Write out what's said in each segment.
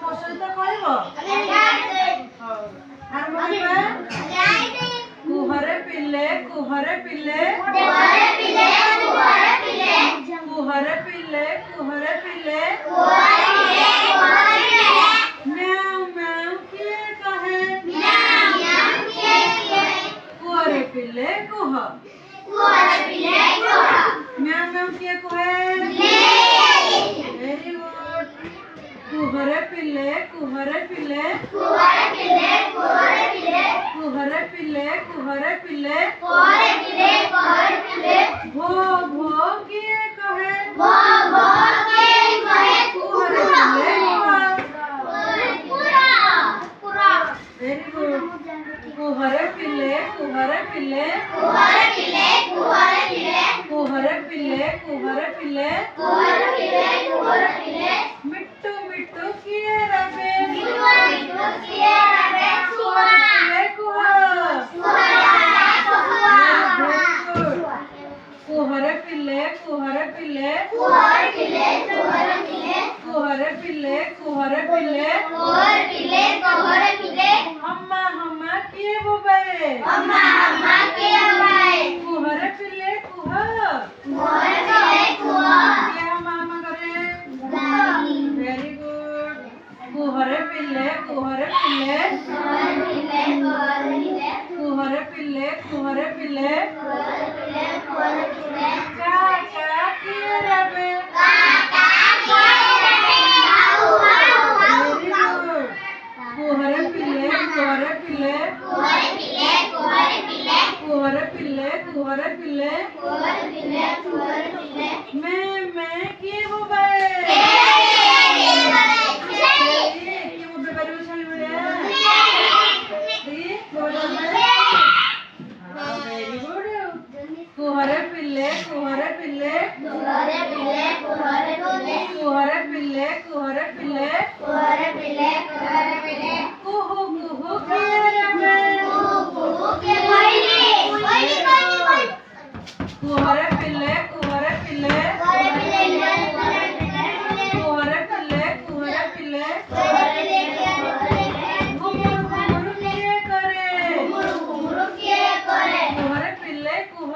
ମୋ ସହିତ କହିବ ଆରମ୍ଭ କରିବା। କୁହରେ ପିଲେ କୁହରେ ପିଲେ କୁହରେ ପିଲେ କୁହରେ ପିଲେ ମ୍ୟାଉ ମ୍ୟାଉ କିଏ କହେ କୁହରେ ପିଲେ କୁହ ମ୍ୟାଉ ମ୍ୟାଉ କିଏ କହେ ଭେରି ଗୁଡ୍। କୁହରେ ପିଲେ କୁହରେ ପିଲେ ଭୋ ଭୋ କିଏ କହେ କୁହରେ ପିଲେ ଭେରି ଗୁଡ୍। କୁହରେ ପିଲେ ମିଟୁ ମିଟୁ କିଏ ରବେ କୁହରେ ପିଲେ କୁହ କୁହରେ ପିଲେ हम्मा हम्मा किए बोबाए कुहरे पिले कुह किए हम्मा हम्मा करे वेरी गुड। कुहरे पिले का किए रबे वेरी गुड। कुहरे पिले मैं किए बोबाए किए बोबे परिबो छाली बया वेरी गुड। कुहरे पिले कुहु कुहु किए रबे कुहरे पिले घुमुर घुमुर किए करे कुहरे पिले कुह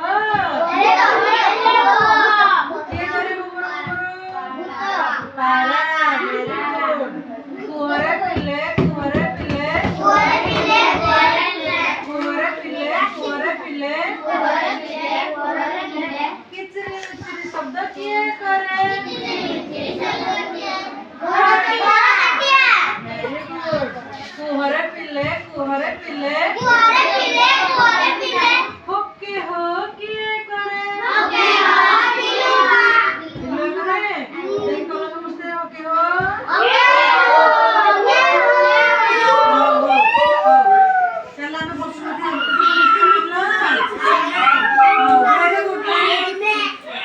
किए करे घुमुर घुमुर पारा वेरी गुड। कुहरे पिले किचरी उचरी शब्द किए करे